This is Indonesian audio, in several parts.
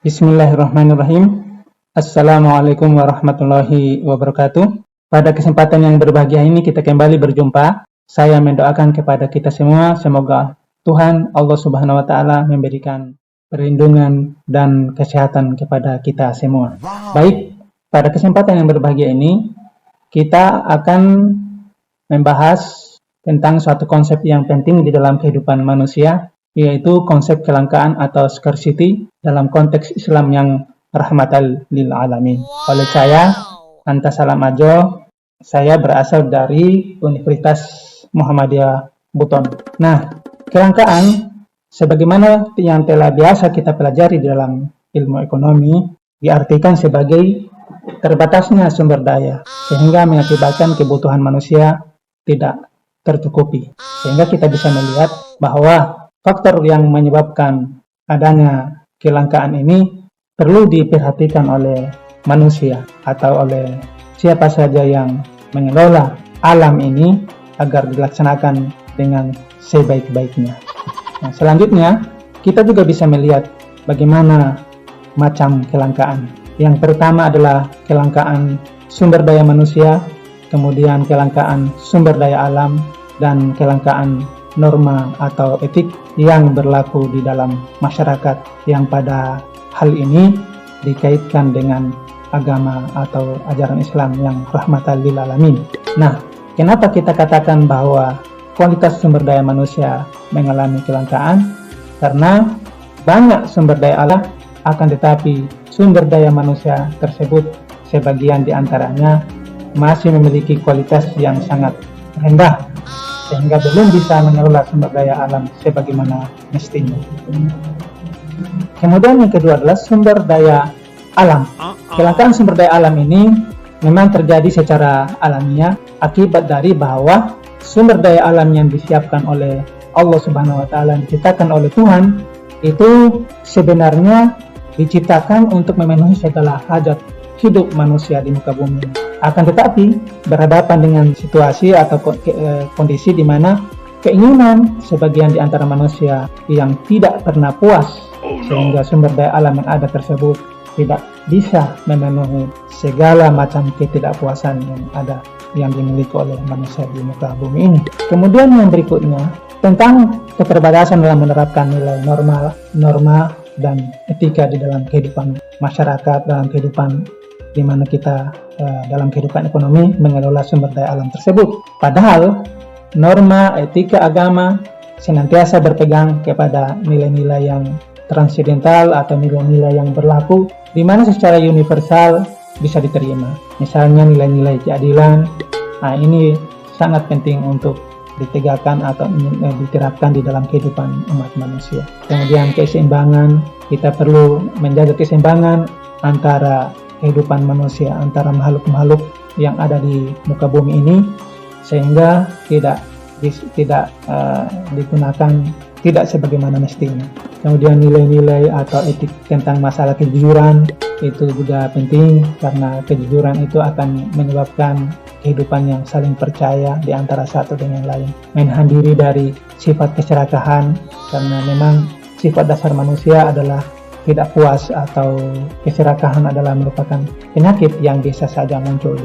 Bismillahirrahmanirrahim. Assalamualaikum warahmatullahi wabarakatuh. Pada kesempatan yang berbahagia ini kita kembali berjumpa. Saya mendoakan kepada kita semua, semoga Tuhan Allah Subhanahu wa Ta'ala memberikan perlindungan dan kesehatan kepada kita semua. Baik, pada kesempatan yang berbahagia ini kita akan membahas tentang suatu konsep yang penting di dalam kehidupan manusia, yaitu konsep kelangkaan atau scarcity dalam konteks Islam yang rahmatan lil alamin. Oleh saya, Antasalam Ajo, saya berasal dari Universitas Muhammadiyah Buton. Nah, kelangkaan sebagaimana yang telah biasa kita pelajari di dalam ilmu ekonomi diartikan sebagai terbatasnya sumber daya sehingga mengakibatkan kebutuhan manusia tidak tercukupi. Sehingga kita bisa melihat bahwa faktor yang menyebabkan adanya kelangkaan ini perlu diperhatikan oleh manusia atau oleh siapa saja yang mengelola alam ini agar dilaksanakan dengan sebaik-baiknya. Nah, selanjutnya kita juga bisa melihat bagaimana macam kelangkaan. Yang pertama adalah kelangkaan sumber daya manusia, kemudian kelangkaan sumber daya alam, dan kelangkaan norma atau etik yang berlaku di dalam masyarakat yang pada hal ini dikaitkan dengan agama atau ajaran Islam yang rahmatan lil alamin. Nah, kenapa kita katakan bahwa kualitas sumber daya manusia mengalami kelangkaan? Karena banyak sumber daya alam, akan tetapi sumber daya manusia tersebut sebagian diantaranya masih memiliki kualitas yang sangat rendah sehingga belum bisa mengelola sumber daya alam sebagaimana mestinya. Kemudian yang kedua adalah sumber daya alam. Kelangkaan sumber daya alam ini memang terjadi secara alamiah akibat dari bahwa sumber daya alam yang disiapkan oleh Allah Subhanahu wa Ta'ala, diciptakan oleh Tuhan, itu sebenarnya diciptakan untuk memenuhi segala hajat hidup manusia di muka bumi. Akan tetapi berhadapan dengan situasi atau kondisi di mana keinginan sebagian di antara manusia yang tidak pernah puas sehingga sumber daya alam yang ada tersebut tidak bisa memenuhi segala macam ketidakpuasan yang ada yang dimiliki oleh manusia di muka bumi ini. Kemudian yang berikutnya tentang keterbatasan dalam menerapkan nilai norma dan etika di dalam kehidupan masyarakat, dalam kehidupan di mana kita dalam kehidupan ekonomi mengelola sumber daya alam tersebut. Padahal norma etika agama senantiasa berpegang kepada nilai-nilai yang transidental atau nilai-nilai yang berlaku di mana secara universal bisa diterima. Misalnya nilai-nilai keadilan. Nah, ini sangat penting untuk ditegakkan atau diterapkan di dalam kehidupan umat manusia. Kemudian keseimbangan, kita perlu menjaga keseimbangan antara kehidupan manusia, antara makhluk-makhluk yang ada di muka bumi ini sehingga tidak digunakan tidak sebagaimana mestinya. Kemudian nilai-nilai atau etik tentang masalah kejujuran itu juga penting karena kejujuran itu akan menyebabkan kehidupan yang saling percaya di antara satu dengan lain. Menahan diri dari sifat keserakahan karena memang sifat dasar manusia adalah tidak puas atau keserakahan adalah merupakan penyakit yang biasa saja muncul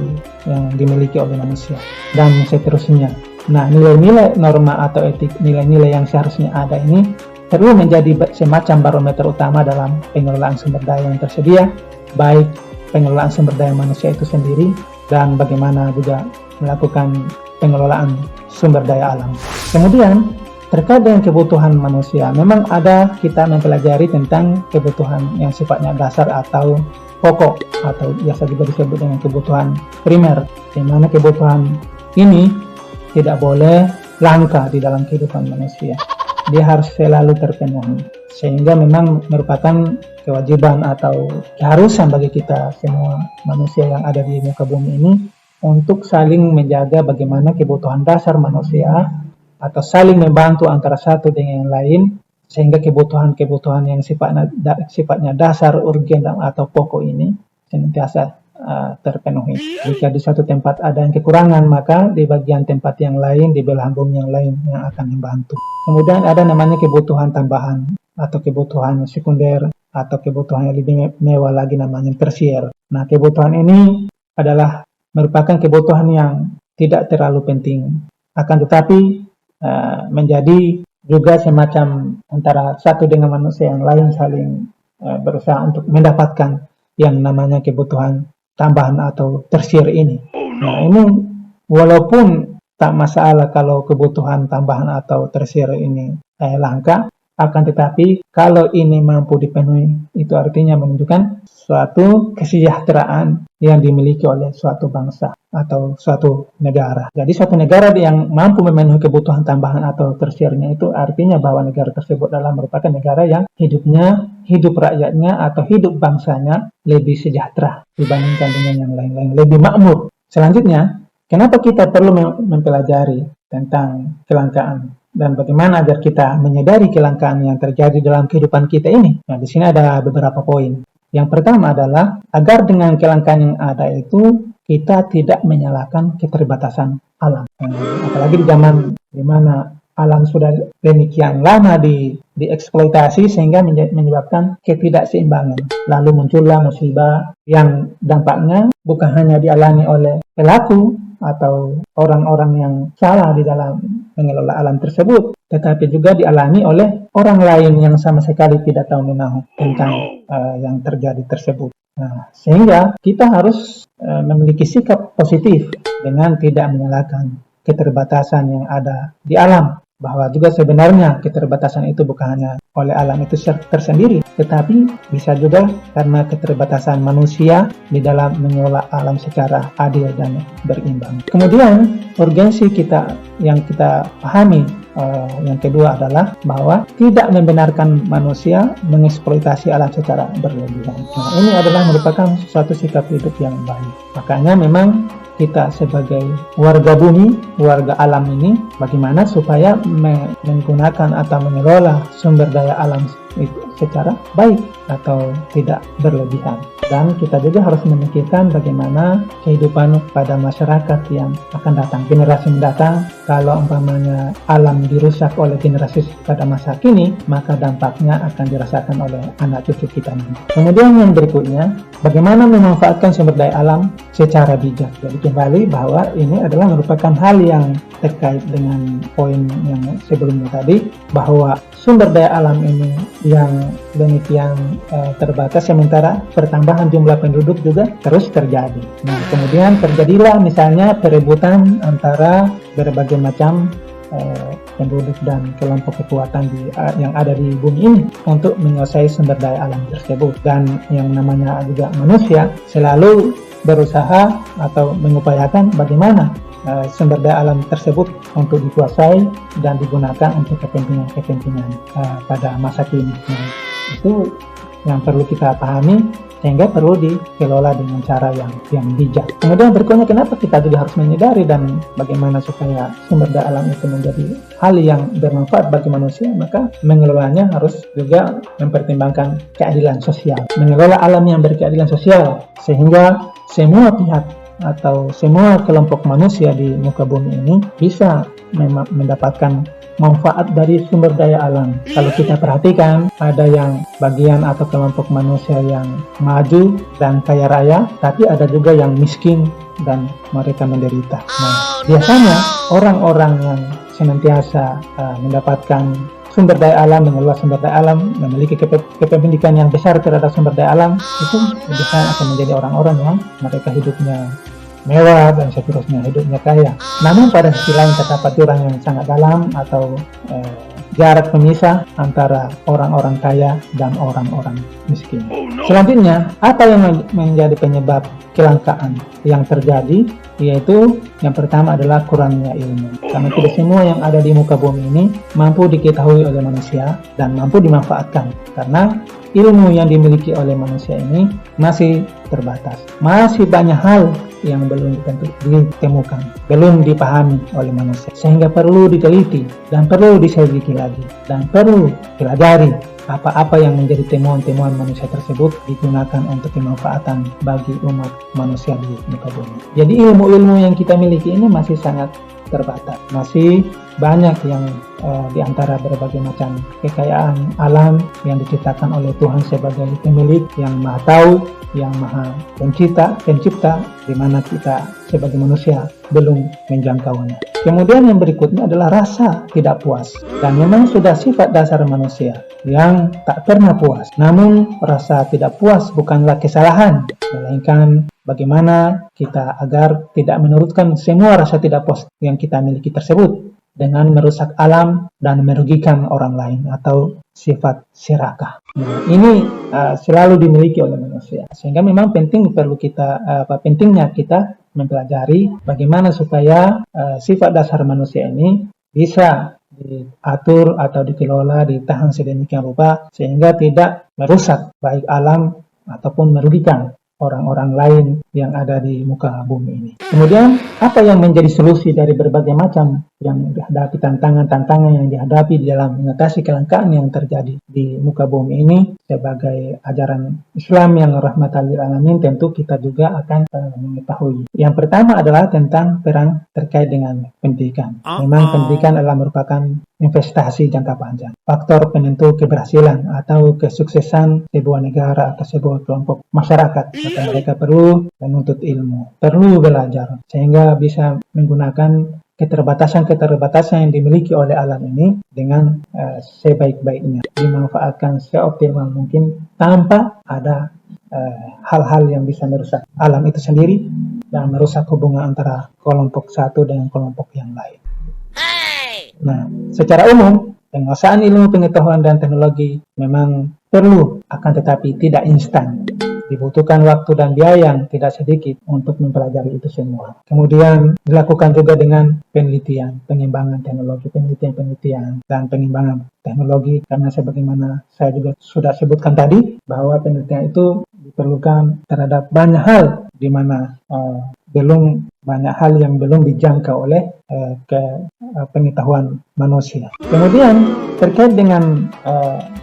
yang dimiliki oleh manusia dan seterusnya. Nah, nilai-nilai norma atau etik, nilai-nilai yang seharusnya ada ini perlu menjadi semacam barometer utama dalam pengelolaan sumber daya yang tersedia, baik pengelolaan sumber daya manusia itu sendiri dan bagaimana juga melakukan pengelolaan sumber daya alam. Kemudian terkait dengan kebutuhan manusia, memang ada kita mempelajari tentang kebutuhan yang sifatnya dasar atau pokok atau biasa juga disebut dengan kebutuhan primer, di mana kebutuhan ini tidak boleh langka di dalam kehidupan manusia. Dia harus selalu terpenuhi, sehingga memang merupakan kewajiban atau keharusan bagi kita semua manusia yang ada di muka bumi ini untuk saling menjaga bagaimana kebutuhan dasar manusia atau saling membantu antara satu dengan yang lain sehingga kebutuhan-kebutuhan yang sifatnya dasar, urgen atau pokok ini senantiasa terpenuhi. Jika di satu tempat ada yang kekurangan, maka di bagian tempat yang lain, di belahan bumi yang lain yang akan membantu. Kemudian ada namanya kebutuhan tambahan atau kebutuhan sekunder atau kebutuhan yang lebih mewah lagi namanya tersier. Nah, kebutuhan ini adalah merupakan kebutuhan yang tidak terlalu penting, akan tetapi menjadi juga semacam antara satu dengan manusia yang lain saling berusaha untuk mendapatkan yang namanya kebutuhan tambahan atau tersier ini. Nah, ini walaupun tak masalah kalau kebutuhan tambahan atau tersier ini langka, akan tetapi kalau ini mampu dipenuhi, itu artinya menunjukkan suatu kesejahteraan yang dimiliki oleh suatu bangsa atau suatu negara. Jadi suatu negara yang mampu memenuhi kebutuhan tambahan atau tersiernya itu artinya bahwa negara tersebut adalah merupakan negara yang hidup rakyatnya atau hidup bangsanya lebih sejahtera dibandingkan dengan yang lain-lain, lebih makmur. Selanjutnya, kenapa kita perlu mempelajari tentang kelangkaan dan bagaimana agar kita menyadari kelangkaan yang terjadi dalam kehidupan kita ini? Nah, di sini ada beberapa poin. Yang pertama adalah agar dengan kelangkaan yang ada itu kita tidak menyalahkan keterbatasan alam. Apalagi di zaman di mana alam sudah demikian lama dieksploitasi sehingga menyebabkan ketidakseimbangan. Lalu muncullah musibah yang dampaknya bukan hanya dialami oleh pelaku atau orang-orang yang salah di dalam mengelola alam tersebut, tetapi juga dialami oleh orang lain yang sama sekali tidak tahu menahu tentang yang terjadi tersebut. Nah, sehingga kita harus memiliki sikap positif dengan tidak menyalahkan keterbatasan yang ada di alam, bahwa juga sebenarnya keterbatasan itu bukan hanya oleh alam itu tersendiri, tetapi bisa juga karena keterbatasan manusia di dalam mengelola alam secara adil dan berimbang. Kemudian urgensi kita yang kita pahami yang kedua adalah bahwa tidak membenarkan manusia mengeksploitasi alam secara berlebihan. Nah, ini adalah merupakan suatu sikap hidup yang baik. Makanya memang kita sebagai warga bumi, warga alam ini, bagaimana supaya menggunakan atau mengelola sumber daya alam itu secara baik atau tidak berlebihan. Dan kita juga harus memikirkan bagaimana kehidupan pada masyarakat yang akan datang, generasi mendatang. Kalau umpamanya alam dirusak oleh generasi pada masa kini, maka dampaknya akan dirasakan oleh anak cucu kita nanti. Kemudian yang berikutnya, bagaimana memanfaatkan sumber daya alam secara bijak. Jadi kembali bahwa ini adalah merupakan hal yang terkait dengan poin yang sebelumnya tadi, bahwa sumber daya alam ini yang demikian terbatas, sementara pertambahan jumlah penduduk juga terus terjadi. Nah, kemudian terjadilah misalnya perebutan antara berbagai macam penduduk dan kelompok kekuatan yang ada di bumi ini untuk menguasai sumber daya alam tersebut. Dan yang namanya juga manusia selalu berusaha atau mengupayakan bagaimana sumber daya alam tersebut untuk dikuasai dan digunakan untuk kepentingan pada masa kini. Nah, itu yang perlu kita pahami, sehingga perlu dikelola dengan cara yang bijak. Kemudian berikutnya, kenapa kita juga harus menyadari dan bagaimana supaya sumber daya alam itu menjadi hal yang bermanfaat bagi manusia, maka mengelolanya harus juga mempertimbangkan keadilan sosial. Mengelola alam yang berkeadilan sosial, sehingga semua pihak atau semua kelompok manusia di muka bumi ini bisa mendapatkan manfaat dari sumber daya alam. Kalau kita perhatikan, ada yang bagian atau kelompok manusia yang maju dan kaya raya, tapi ada juga yang miskin dan mereka menderita. Nah, biasanya orang-orang yang senantiasa mendapatkan sumber daya alam, mengelola sumber daya alam, memiliki kepemilikan yang besar terhadap sumber daya alam, itu biasanya akan menjadi orang-orang yang mereka hidupnya mewah dan seterusnya, hidupnya kaya. Namun pada sisi lain terdapat jurang yang sangat dalam atau jarak pemisah antara orang-orang kaya dan orang-orang miskin. Selanjutnya, apa yang menjadi penyebab kelangkaan yang terjadi? Yaitu yang pertama adalah kurangnya ilmu. Karena tidak semua yang ada di muka bumi ini mampu diketahui oleh manusia dan mampu dimanfaatkan. Karena ilmu yang dimiliki oleh manusia ini masih terbatas. Masih banyak hal yang belum ditemukan, belum dipahami oleh manusia. Sehingga perlu diteliti dan perlu diselidiki lagi dan perlu dipelajari apa-apa yang menjadi temuan-temuan manusia tersebut digunakan untuk kemanfaatan bagi umat manusia di muka bumi. Jadi ilmu-ilmu yang kita miliki ini masih sangat terbatas. Masih banyak yang di antara berbagai macam kekayaan alam yang diciptakan oleh Tuhan sebagai pemilik yang maha tahu, yang maha pencipta, di mana kita sebagai manusia belum menjangkaunya. Kemudian yang berikutnya adalah rasa tidak puas. Dan memang sudah sifat dasar manusia yang tak pernah puas. Namun rasa tidak puas bukanlah kesalahan, melainkan bagaimana kita agar tidak menurutkan semua rasa tidak puas yang kita miliki tersebut dengan merusak alam dan merugikan orang lain atau sifat serakah. Nah, ini selalu dimiliki oleh manusia. Sehingga memang pentingnya kita mempelajari bagaimana supaya sifat dasar manusia ini bisa diatur atau dikelola, ditahan sedemikian rupa sehingga tidak merusak baik alam ataupun merugikan orang-orang lain yang ada di muka bumi ini. Kemudian, apa yang menjadi solusi dari berbagai macam yang dihadapi tantangan-tantangan yang dihadapi di dalam mengatasi kelangkaan yang terjadi di muka bumi ini sebagai ajaran Islam yang rahmatan lil alamin, tentu kita juga akan mengetahui. Yang pertama adalah tentang peran terkait dengan pendidikan. Memang pendidikan adalah merupakan investasi jangka panjang, faktor penentu keberhasilan atau kesuksesan sebuah negara atau sebuah kelompok masyarakat. Maka mereka perlu menuntut ilmu, perlu belajar, sehingga bisa menggunakan keterbatasan yang dimiliki oleh alam ini dengan sebaik-baiknya, dimanfaatkan seoptimal mungkin tanpa ada hal-hal yang bisa merusak alam itu sendiri dan merusak hubungan antara kelompok satu dengan kelompok yang lain. Nah, secara umum, penguasaan ilmu pengetahuan dan teknologi memang perlu, akan tetapi tidak instan. Dibutuhkan waktu dan biaya yang tidak sedikit untuk mempelajari itu semua. Kemudian dilakukan juga dengan penelitian, pengembangan teknologi, penelitian dan pengembangan teknologi, karena sebagaimana saya juga sudah sebutkan tadi, bahwa penelitian itu diperlukan terhadap banyak hal, di mana banyak hal yang belum dijangkau oleh pengetahuan manusia. Kemudian terkait dengan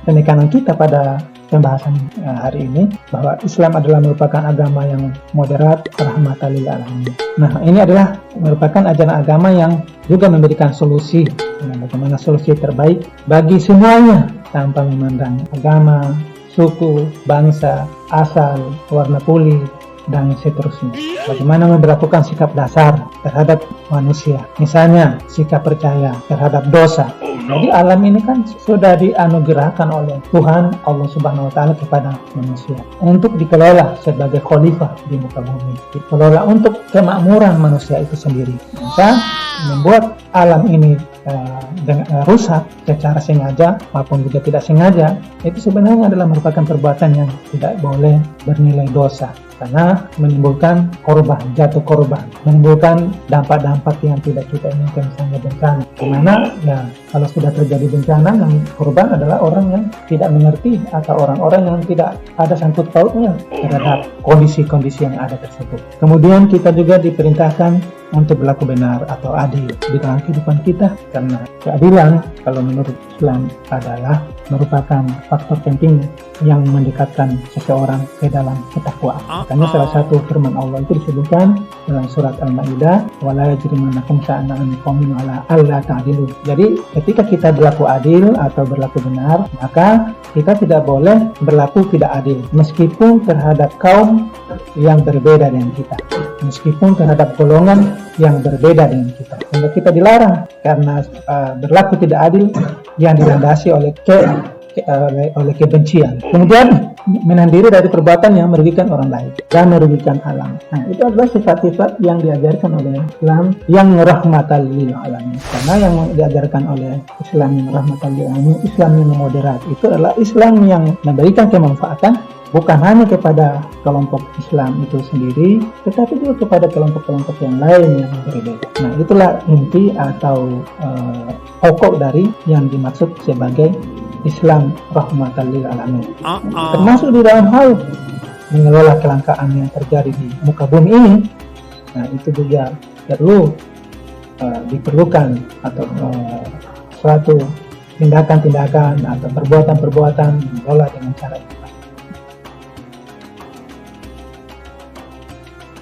penekanan kita pada pembahasan hari ini, bahwa Islam adalah merupakan agama yang moderat, rahmatan lil alamin. Nah, ini adalah merupakan ajaran agama yang juga memberikan solusi, bagaimana solusi terbaik bagi semuanya tanpa memandang agama, suku, bangsa, asal, warna kulit, dan seterusnya. Bagaimana memperlakukan sikap dasar terhadap manusia, misalnya sikap percaya terhadap dosa. Jadi alam ini kan sudah dianugerahkan oleh Tuhan Allah Subhanahu wa Ta'ala kepada manusia untuk dikelola sebagai khalifah di muka bumi, dikelola untuk kemakmuran manusia itu sendiri. Maka membuat alam ini rusak secara sengaja maupun juga tidak sengaja, itu sebenarnya adalah merupakan perbuatan yang tidak boleh bernilai dosa, karena menimbulkan jatuh korban, menimbulkan dampak-dampak yang tidak kita inginkan, misalnya bencana. Dimana ya kalau sudah terjadi bencana, yang korban adalah orang yang tidak mengerti atau orang-orang yang tidak ada sangkut pautnya terhadap kondisi-kondisi yang ada tersebut. Kemudian kita juga diperintahkan untuk berlaku benar atau adil di dalam kehidupan kita, karena keadilan kalau menurut Islam adalah merupakan faktor penting yang mendekatkan seseorang ke dalam ketakwaan. Makanya salah satu firman Allah itu disebutkan dalam surat Al-Maidah, wala yajrimannakum syana'an qaumin ala alla ta'dilu. Jadi ketika kita berlaku adil atau berlaku benar, maka kita tidak boleh berlaku tidak adil meskipun terhadap kaum yang berbeda dengan kita, meskipun terhadap golongan yang berbeda dengan kita. Sehingga kita dilarang karena berlaku tidak adil yang dilandasi oleh kebencian. Kemudian menahan diri dari perbuatan yang merugikan orang lain dan merugikan alam. Nah, itu adalah sifat-sifat yang diajarkan oleh Islam yang rahmatan lil alamin. Karena yang diajarkan oleh Islam yang rahmatan lil alamin, Islam yang moderat, itu adalah Islam yang memberikan kemanfaatan bukan hanya kepada kelompok Islam itu sendiri, tetapi juga kepada kelompok-kelompok yang lain yang berbeda. Nah, itulah inti atau pokok dari yang dimaksud sebagai Islam rahmatan lil alamin. Termasuk di dalam hal mengelola kelangkaan yang terjadi di muka bumi ini. Nah, itu juga perlu diperlukan atau suatu tindakan-tindakan atau perbuatan-perbuatan mengelola dengan cara itu.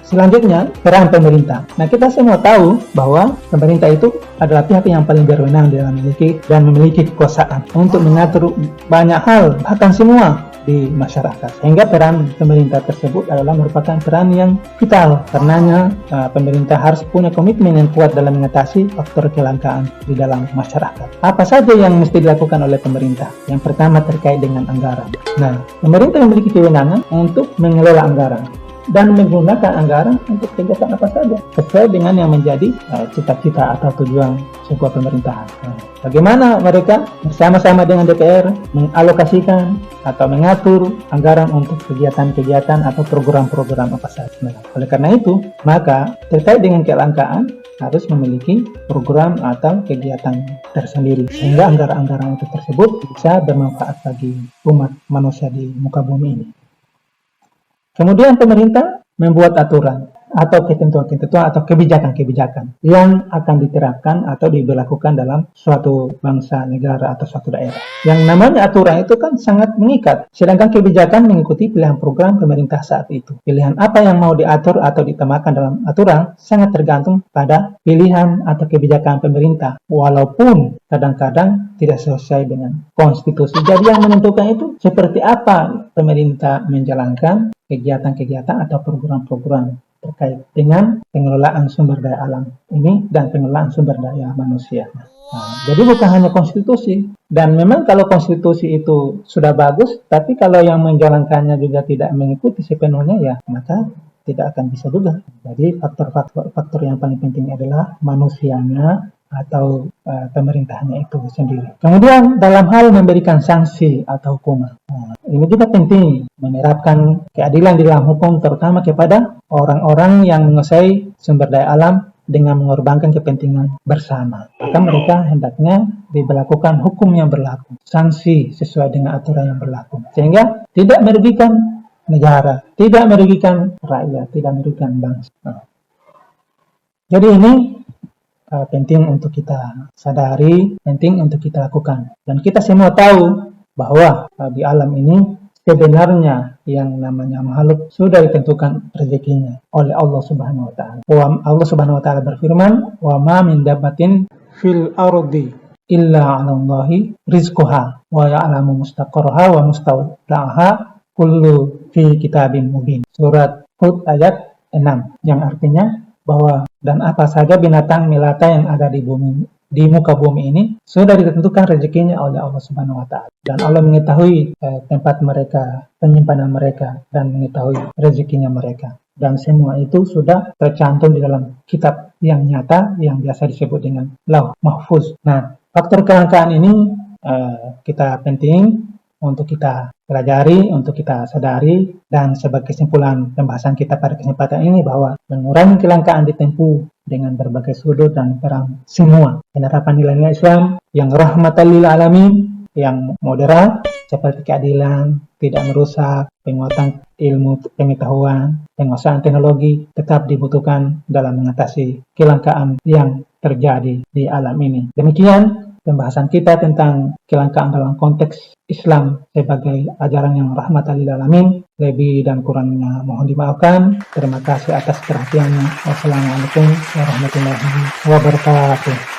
Selanjutnya, peran pemerintah. Nah, kita semua tahu bahwa pemerintah itu adalah pihak yang paling berwenang dalam memiliki kekuasaan untuk mengatur banyak hal, bahkan semua di masyarakat. Sehingga peran pemerintah tersebut adalah merupakan peran yang vital. Karenanya, pemerintah harus punya komitmen yang kuat dalam mengatasi faktor kelangkaan di dalam masyarakat. Apa saja yang mesti dilakukan oleh pemerintah? Yang pertama terkait dengan anggaran. Nah, pemerintah memiliki kewenangan untuk mengelola anggaran dan menggunakan anggaran untuk kegiatan apa saja sesuai dengan yang menjadi cita-cita atau tujuan sebuah pemerintahan. Bagaimana mereka bersama-sama dengan DPR mengalokasikan atau mengatur anggaran untuk kegiatan-kegiatan atau program-program apa saja. Nah, oleh karena itu, maka terkait dengan kelangkaan harus memiliki program atau kegiatan tersendiri sehingga anggaran-anggaran itu tersebut bisa bermanfaat bagi umat manusia di muka bumi ini. Kemudian pemerintah membuat aturan atau ketentuan-ketentuan atau kebijakan-kebijakan yang akan diterapkan atau diberlakukan dalam suatu bangsa, negara, atau suatu daerah. Yang namanya aturan itu kan sangat mengikat, sedangkan kebijakan mengikuti pilihan program pemerintah saat itu. Pilihan apa yang mau diatur atau ditemakan dalam aturan sangat tergantung pada pilihan atau kebijakan pemerintah, walaupun kadang-kadang tidak sesuai dengan konstitusi. Jadi yang menentukan itu seperti apa pemerintah menjalankan kegiatan-kegiatan atau program-program terkait dengan pengelolaan sumber daya alam ini dan pengelolaan sumber daya manusia. Jadi bukan hanya konstitusi, dan memang kalau konstitusi itu sudah bagus, tapi kalau yang menjalankannya juga tidak mengikuti sepenuhnya, ya maka tidak akan bisa juga. Jadi faktor yang paling penting adalah manusianya atau pemerintahnya itu sendiri. Kemudian dalam hal memberikan sanksi atau hukuman, ini juga penting menerapkan keadilan di dalam hukum, terutama kepada orang-orang yang menguasai sumber daya alam dengan mengorbankan kepentingan bersama. Maka mereka hendaknya diberlakukan hukum yang berlaku, sanksi sesuai dengan aturan yang berlaku, sehingga tidak merugikan negara, tidak merugikan rakyat, tidak merugikan bangsa. Jadi ini penting untuk kita sadari, penting untuk kita lakukan. Dan kita semua tahu bahwa di alam ini sebenarnya yang namanya makhluk sudah ditentukan rezekinya oleh Allah Subhanahu wa taala. Allah Subhanahu wa taala berfirman, "Wa ma min dabbatin fil ardi illa 'alallahi rizquha wa ya'lamu mustaqarraha wa mustawda'aha kullu fi kitabim mubin." Surat Hud ayat 6, yang artinya bahwa dan apa saja binatang melata yang ada di muka bumi ini sudah ditentukan rezekinya oleh Allah Subhanahu wa taala. Dan Allah mengetahui tempat mereka, penyimpanan mereka, dan mengetahui rezekinya mereka. Dan semua itu sudah tercantum di dalam kitab yang nyata yang biasa disebut dengan Lauh Mahfuz. Nah, faktor kelangkaan ini kita penting untuk kita pelajari, untuk kita sadari, dan sebagai kesimpulan pembahasan kita pada kesempatan ini bahwa mengurangi kelangkaan ditempuh dengan berbagai sudut dan peran semua penerapan nilai-nilai Islam yang rahmatan lil alamin, yang moderat seperti keadilan, tidak merusak, penguatan ilmu pengetahuan, penguasaan teknologi tetap dibutuhkan dalam mengatasi kelangkaan yang terjadi di alam ini. Demikian pembahasan kita tentang kelangkaan dalam konteks Islam sebagai ajaran yang rahmatan lil alamin. Lebih dan kurangnya mohon dimaafkan. Terima kasih atas perhatiannya. Wassalamualaikum warahmatullahi wabarakatuh.